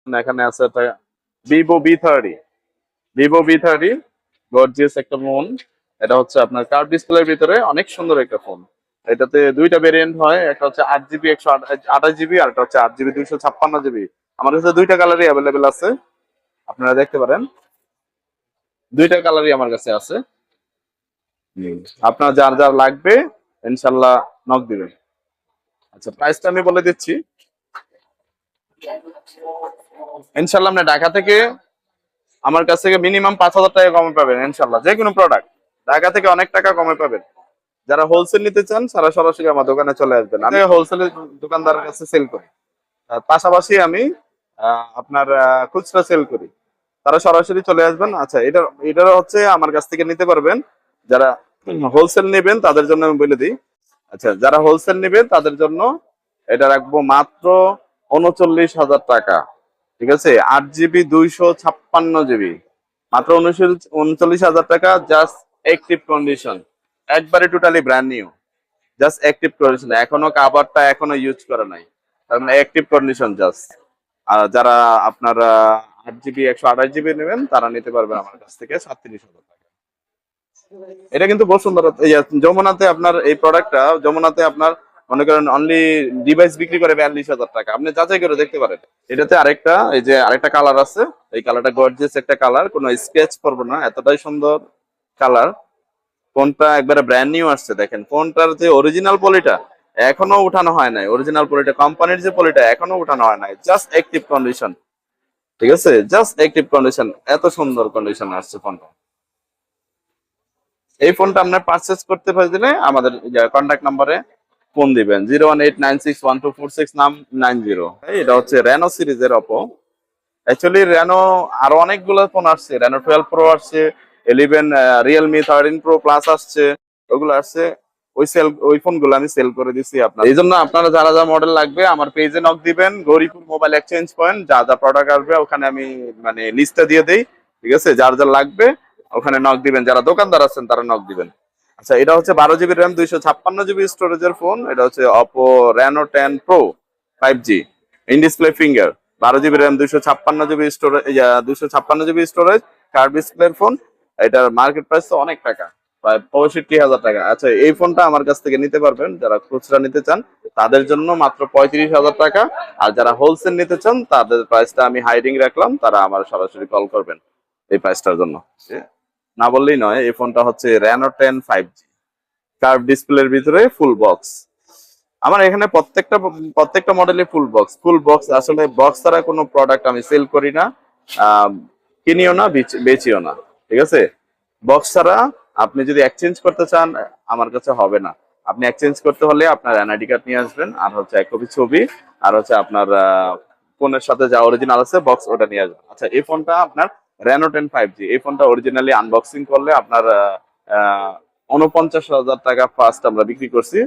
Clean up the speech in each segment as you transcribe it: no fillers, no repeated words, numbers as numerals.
এখানে আছে একটা Vivo V30। Vivo V30 gorgeous একটা ফোন। এটা হচ্ছে আপনার কার্ভ ডিসপ্লের ভিতরে অনেক সুন্দর একটা ফোন। এটাতে দুইটা ভেরিয়েন্ট হয়, একটা হচ্ছে 8 জিবি 128 জিবি, আর একটা হচ্ছে 8 জিবি 256 জিবি। আমার কাছে দুইটা কালারই অ্যাভেলেবেল আছে, আপনারা দেখতে পারেন। দুইটা কালারই আমার কাছে আছে। আপনার যার যার লাগবে ইনশাল্লাহ নক দিবেন। আচ্ছা, প্রাইসটা আমি বলে দিচ্ছি। ইনশাল্লাহ আপনি ঢাকা থেকে আমার কাছ থেকে মিনিমাম 5,000 টাকা কমে পাবেন ইনশাল্লাহ, যে কোনো প্রোডাক্ট ঢাকা থেকে অনেক টাকা কমে পাবেন। যারা হোলসেল নিতে চান তারা সরাসরি আমার দোকানে চলে আসবেন। আমি হোলসেলের দোকানদারের কাছে সেল করি, তার পাশাপাশি আমি আপনার খুচরা সেল করি। তারা সরাসরি চলে আসবেন। আচ্ছা, এটা হচ্ছে আমার কাছ থেকে নিতে পারবেন যারা হোলসেল নেবেন তাদের জন্য আমি বলে দিই। আচ্ছা, যারা হোলসেল নেবেন তাদের জন্য এটা রাখবো মাত্র 39,000 টাকা। ঠিক আছে, 8 জিবি 256 জিবি, মাত্র 39,000 টাকা। জাস্ট অ্যাক্টিভ কন্ডিশন, একবারে totally brand new. Just active condition, এখনো কাভারটা এখনো ইউজ করা নাই, তার মানে অ্যাক্টিভ কন্ডিশন জাস্ট। আর যারা আপনার 8 জিবি 128 জিবি নেবেন তারা নিতে পারবেন আমার কাছ থেকে 37,000 টাকা। এটা কিন্তু বসুন্ধরা যমুনাতে আপনার এই প্রোডাক্টটা, যমুনাতে আপনার মনে করেন অনলি ডিভাইস বিক্রি করে 42,000 টাকা, আপনি যাচাই করে দেখতে পারেন। এটাতে আরেকটা, এই যে আরেকটা কালার আছে, এই কালারটা গর্জিয়াস একটা কালার, কোনো স্কেচ করবো না, এতটাই সুন্দর কালার। ফোনটা একবারে ব্র্যান্ড নিউ আসছে, দেখেন ফোনটার যে অরিজিনাল পলিটা এখনো উঠানো হয় নাই, অরিজিনাল পলিটা কোম্পানির যে পলিটা এখনো উঠানো হয় নাই, জাস্ট অ্যাক্টিভ কন্ডিশন। ঠিক আছে, জাস্ট অ্যাক্টিভ কন্ডিশন, এত সুন্দর কন্ডিশন আসছে ফোনটা। এই ফোনটা আপনার পারচেস করতে পারলে আমাদের কন্ট্যাক্ট নাম্বারে ফোন দিবেন, 01896124690। এটা হচ্ছে রেনো সিরিজের অপো। অ্যাকচুয়ালি রেনো আরো অনেকগুলো ফোন আসছে, রেনো 12 প্রো আসছে, 11, রিয়েলমি 13 প্রো প্লাস আসছে, ওগুলো আসছে। ওই ফোনগুলো আমি সেল করে দিছি আপনার। এই জন্য আপনারা যারা যা মডেল লাগবে আমার পেজে নক দিবেন, গৌরীপুর মোবাইল এক্সচেঞ্জ পয়েন্ট, যা যা প্রোডাক্ট আসবে ওখানে আমি মানে লিস্টটা দিয়ে দেই। ঠিক আছে, যার যা লাগবে ওখানে নক দিবেন, যারা দোকানদার আছেন তারা নক দিবেন। আচ্ছা, এটা হচ্ছে 12 জিবি র্যাম 256 জিবি স্টোরেজের ফোন। এটা হচ্ছে Oppo Reno 10 Pro 5G, in display finger, 12 GB RAM 256 GB storage, 256 GB storage, curve ডিসপ্লের ফোন। এটার মার্কেট প্রাইস তো অনেক টাকা, প্রায় 65,000 টাকা। আচ্ছা, এই ফোনটা আমার কাছ থেকে নিতে পারবেন যারা খুচরা নিতে চান, তাদের জন্য মাত্র 35,000 টাকা। আর যারা হোলসেল নিতে চান তাদের প্রাইসটা আমি হাইডিং রাখলাম, তারা আমার সরাসরি কল করবেন এই প্রাইসটার জন্য। না বললেই নয়, এই ফোনটা হচ্ছে রেনো 10 5G, কার্ভ ডিসপ্লের ভিতরে ফুল বক্স। আমার এখানে প্রত্যেকটা মডেলে ফুল বক্স। ফুল বক্স আসলে বক্স ছাড়া কোনো প্রোডাক্ট আমি সেল করি না, আহ, কিনিও না, বেচিও না। ঠিক আছে, বক্স ছাড়া আপনি যদি এক্সচেঞ্জ করতে চান আমার কাছে হবে না। আপনি এক্সচেঞ্জ করতে হলে আপনার এনআইডি কার্ড নিয়ে আসবেন, আর হচ্ছে 1 কপি ছবি, আর হচ্ছে আপনার ফোনের সাথে যা অরিজিনাল আছে বক্স, ওটা নিয়ে আসবেন। আচ্ছা, এই ফোনটা আপনার রেনো 10 5G, এই ফোনটা অরিজিনালি আনবক্সিং করলে আপনার 49,000 টাকা ফার্স্ট আমরা বিক্রি করছি।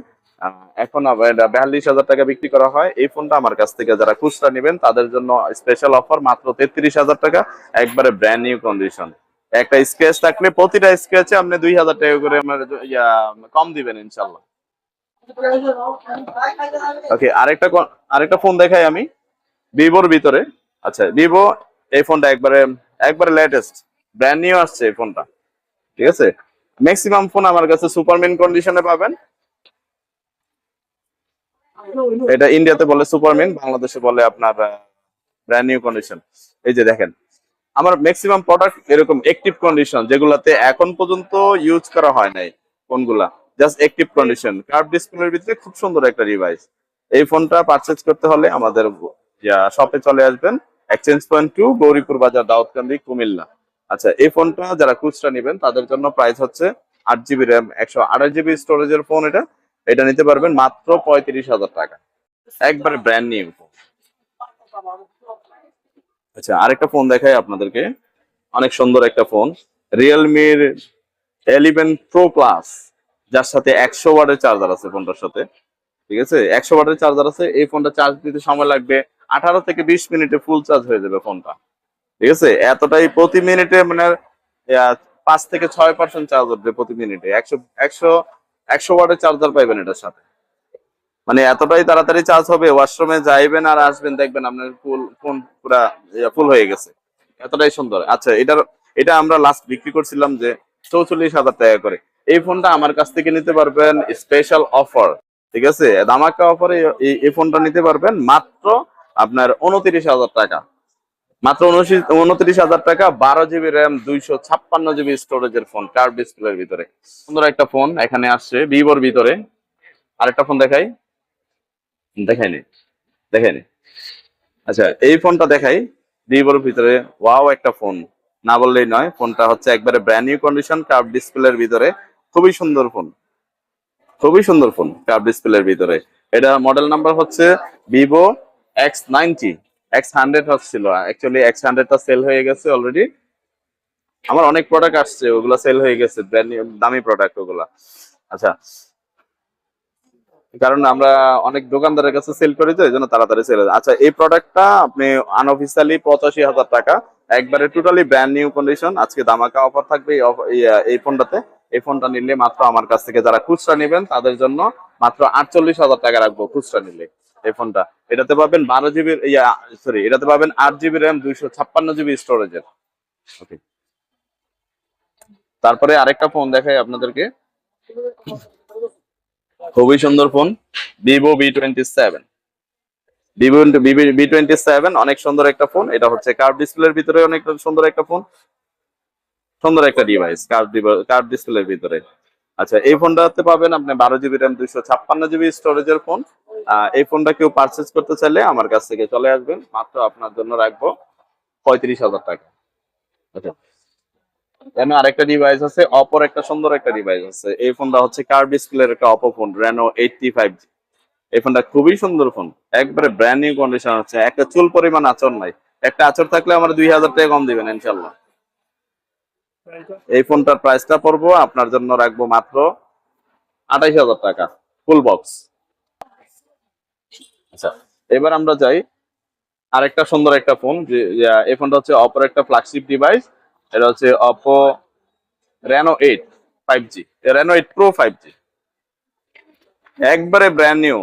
এখন আবার এটা 42,000 টাকা বিক্রি করা হয়। এই ফোনটা আমার কাছ থেকে যারা খুচরা নেবেন তাদের জন্য স্পেশাল অফার, মাত্র 33,000 টাকা, একবারে ব্র্যান্ড নিউ কন্ডিশন। একটা স্ক্র্যাচ থাকলে প্রতিটা স্ক্র্যাচে আপনি 2,000 টাকা করে আমার কম দিবেন ইনশাল্লাহ। ওকে, আরেকটা ফোন দেখাই আমি ভিভোর ভিতরে। আচ্ছা, ভিভো এই ফোনটা একবারে একবারে লেটেস্ট, ব্র্যান্ড নিউ আসছে এই ফোনটা। ঠিক আছে, ম্যাক্সিমাম ফোন আমার কাছে সুপারমিন কন্ডিশনে পাবেন। এটা ইন্ডিয়াতে বলে সুপারমিন, বাংলাদেশে বলে আপনার ব্র্যান্ড নিউ কন্ডিশন। এই যে দেখেন, আমার ম্যাক্সিমাম প্রোডাক্ট এরকম অ্যাক্টিভ কন্ডিশন, যেগুলাতে এখন পর্যন্ত ইউজ করা হয় নাই ফোনগুলা, জাস্ট অ্যাক্টিভ কন্ডিশন, কার্ভ ডিসপ্লের ভিতরে খুব সুন্দর একটা ডিভাইস। এই ফোনটা পারচেজ করতে হলে আমাদের শপে চলে আসবেন, এক্সচেঞ্জ পয়েন্ট 2, গৌরীপুর বাজার, দাউদকান্দি, কুমিল্লা। আচ্ছা, এই ফোনটা যারা খুচরা নেবেন তাদের জন্য প্রাইস হচ্ছে 8 জিবি র্যাম 128 জিবি স্টোরেজের ফোন। এটা এটা নিতে পারবেন মাত্র 35,000 টাকা, একবারে ব্র্যান্ড নিউ। আচ্ছা, আরেকটা ফোন দেখাই আপনাদেরকে, অনেক সুন্দর একটা ফোন, রিয়েলমির 11 প্রো প্লাস, যার সাথে 100 ওয়াটের চার্জার আছে ফোনটার সাথে। ঠিক আছে, 100 ওয়াটের চার্জার আছে। এই ফোনটা চার্জ দিতে সময় লাগবে 18 থেকে 20 মিনিটে ফুল চার্জ হয়ে যাবে ফোনটা। ঠিক আছে, এতটাই প্রতি মিনিটে মানে 5 থেকে 6% চার্জ উঠবে প্রতি মিনিটে। একশো 100 ওয়াটের চার্জার পাইবেন এটার সাথে। মানে এতটাই তাড়াতাড়ি চার্জ হবে, ওয়াশরুমে যাইবেন আর আসবেন দেখবেন আপনার ফুল ফোন পুরা ফুল হয়ে গেছে, এতটাই সুন্দর। আচ্ছা, এটা আমরা লাস্ট বিক্রি করছিলাম যে 44,000 টাকা করে। এই ফোনটা আমার কাছ থেকে নিতে পারবেন স্পেশাল অফার, ঠিক আছে, ধামাকা অফারে এই ফোনটা নিতে পারবেন মাত্র আপনার 29,000 টাকা। মাত্র 29,000 টাকা, 12 জিবি র্যাম, 256 জিবি স্টোরেজের ফোন, কার্ভ ডিসপ্লের ভিতরে সুন্দর একটা ফোন এখানে আসছে ভিভোর ভিতরে। আরেকটা ফোন দেখাইনি দেখাইনি। আচ্ছা, এই ফোনটা দেখাই ভিভোর ভিতরে। ওয়াও, একটা ফোন, না বললেই নয়। ফোনটা হচ্ছে একবারে ব্র্যান্ড নিউ কন্ডিশন, কার্ভ ডিসপ্লের ভিতরে, খুবই সুন্দর ফোন, খুবই সুন্দর ফোন, কার্ভ ডিসপ্লের ভিতরে। এটা মডেল নাম্বার হচ্ছে ভিভো X90। X100 হচ্ছিল, অ্যাকচুয়ালি X100টা সেল হয়ে গেছে অলরেডি। আমার অনেক প্রোডাক্ট আসছে, ওগুলা সেল হয়ে গেছে, ব্র্যান্ড নিউ দামি প্রোডাক্ট ওগুলা। আচ্ছা, কারণ আমরা অনেক দোকানদারের কাছে সেল করি, তো এই জন্য তাড়াতাড়ি সেল হয়। আচ্ছা, এই প্রোডাক্টটা আপনি আনঅফিসিয়ালি 85,000 টাকা, একবারে টোটালি ব্র্যান্ড নিউ কন্ডিশন। আজকে ধামাকা অফার থাকবে এই ফোনটাতে। এই ফোনটা নিলে মাত্র আমার কাছ থেকে যারা খুচরা নেবেন তাদের জন্য মাত্র 48,000 টাকা রাখবো খুচরা নিলে এই ফোনটা। এটাতে পাবেন 12 জিবি, সরি, এটাতে পাবেন 8 জিবি র্যাম, 256 জিবি স্টোরেজের। ওকে, তারপরে আরেকটা ফোন দেখাই আপনাদেরকে, খুবই সুন্দর ফোন, ভিভো V27। V27 অনেক সুন্দর একটা ফোন। এটা হচ্ছে কার্ভ ডিসপ্লের ভিতরে, অনেক সুন্দর একটা ফোন, সুন্দর একটা ডিভাইস, কার্ভ ডিসপ্লের ভিতরে। আচ্ছা, এই ফোনটাতে পাবেন আপনি 12 জিবি র্যাম, 256 জিবি স্টোরেজের ফোন। এই ফোনটা কেউ পারচেজ করতে চাইলে আমার কাছ থেকে চলে আসবেন, মাত্র আপনার জন্য রাখবো 35,000 টাকা। আচ্ছা, এখানে আরেকটা ডিভাইস আছে, অপর একটা সুন্দর একটা ডিভাইস আছে। এই ফোনটা হচ্ছে কার্ভ ডিসপ্লের একটা অপো ফোন, রেনো 85G। এই ফোনটা খুবই সুন্দর ফোন, একবারে ব্র্যান্ড নিউ কন্ডিশন হচ্ছে, একটা চুল পরিমাণ আচর নাই। একটা আচর থাকলে আমার 2,000 টাকা কম দিবেন ইনশাল্লাহ। এই ফোনটার প্রাইসটা পড়বো আপনার জন্য রাখবো মাত্র 28,000 টাকা, ফুল বক্স। আচ্ছা, এবার আমরা যাই আরেকটা সুন্দর একটা ফোন, যে এই ফোনটা হচ্ছে অপর একটা ফ্ল্যাগশিপ ডিভাইস। এটা হচ্ছে Oppo Reno 8 5G, Reno 8 pro 5G, একবারে ব্র্যান্ড নিউ।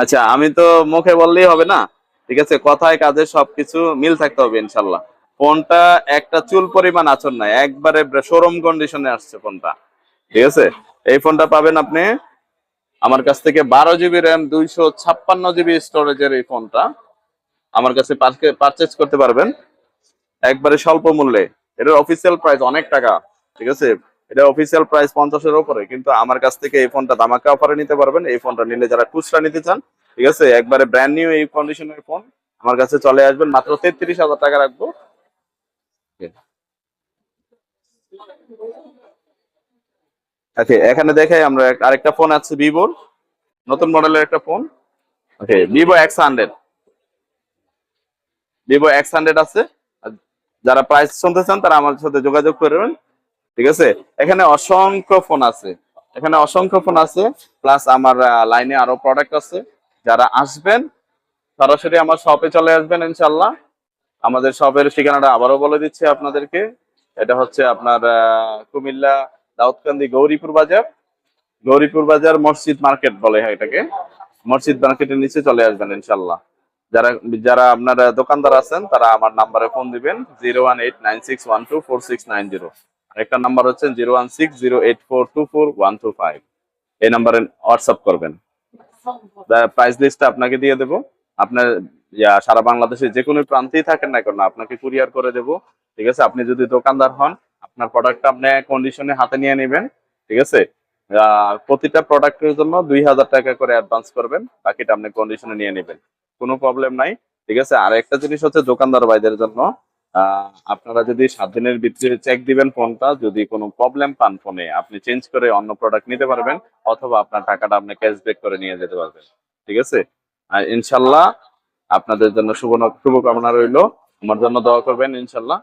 আচ্ছা, আমি তো মুখে বললেই হবে না, ঠিক আছে, কথায় কাজে সবকিছু মিল থাকতে হবে ইনশাল্লাহ। ফোনটা একটা চুল পরিমাণ আচর নাই, একবারে শোরুম কন্ডিশনে আসছে ফোনটা, ঠিক আছে। এই ফোনটা পাবেন আপনি আমার কাছ থেকে 12 জিবি র্যাম, 256 জিবি স্টোরেজের এই ফোনটা আমার কাছে পারচেজ করতে পারবেন একবারে স্বল্প মূল্যে। এটার অফিসিয়াল প্রাইস অনেক টাকা, ঠিক আছে, এটা অফিসিয়াল প্রাইস 50-এর উপরে, কিন্তু আমার কাছ থেকে এই ফোনটা ধামাকা অফারে নিতে পারবেন। এই ফোনটা নিলে যারা খুচরা নিতে চান, ঠিক আছে, একবারে ব্র্যান্ড নিউ এই কন্ডিশনের ফোন আমার কাছে চলে আসবেন, মাত্র 33,000 টাকা রাখবো। ওকে, এখানে দেখাই আমরা আরেকটা ফোন আছে ভিভোর, নতুন মডেলের একটা ফোন। ওকে, ভিভো X100 আছে। আর যারা প্রাইস শুনতে চান তারা আমার সাথে যোগাযোগ করবেন, ঠিক আছে। এখানে অসংখ্য ফোন আছে, এখানে অসংখ্য ফোন আছে, প্লাস আমার লাইনে আরো প্রোডাক্ট আছে। যারা আসবেন সরাসরি আমার শপে চলে আসবেন ইনশাল্লাহ। আমাদের শপের ঠিকানাটা আবারও বলে দিচ্ছি আপনাদেরকে। এটা হচ্ছে আপনার কুমিল্লা দাউদকান্দি গৌরীপুর বাজার মসজিদ মার্কেট বলে হয় এটাকে। মসজিদ মার্কেটের নিচে চলে আসবেন ইনশাল্লাহ। যারা যারা আপনার দোকানদার আছেন তারা আমার নাম্বারে ফোন দিবেন, 01896124690। আরেকটা নাম্বার হচ্ছে 01608424125। এই নাম্বারে হোয়াটসঅ্যাপ করবেন, প্রাইস লিস্টটা আপনাকে দিয়ে দেবো। আপনার সারা বাংলাদেশে যে কোনো প্রান্তেই থাকেন না কেন আপনাকে কুরিয়ার করে দেবো, ঠিক আছে। আপনি যদি দোকানদার হন, আপনার প্রোডাক্টটা আপনি কন্ডিশনে হাতে নিয়ে নেবেন, ঠিক আছে। প্রতিটা প্রোডাক্টের জন্য 2,000 টাকা করে অ্যাডভান্স করবেন, বাকিটা আপনি কন্ডিশনে নিয়ে নেবেন, কোনো প্রবলেম নাই, ঠিক আছে। আর একটা জিনিস হচ্ছে দোকানদার ভাইদের জন্য, আপনারা যদি 7 দিনের ভিতরে চেক দিবেন ফোনটা, যদি কোনো প্রবলেম পান ফোনে, আপনি চেঞ্জ করে অন্য প্রোডাক্ট নিতে পারবেন, অথবা আপনার টাকাটা আপনি ক্যাশব্যাক করে নিয়ে যেতে পারবেন, ঠিক আছে। আর ইনশাল্লাহ আপনাদের জন্য শুভকামনা রইলো, আমার জন্য দোয়া করবেন ইনশাল্লাহ।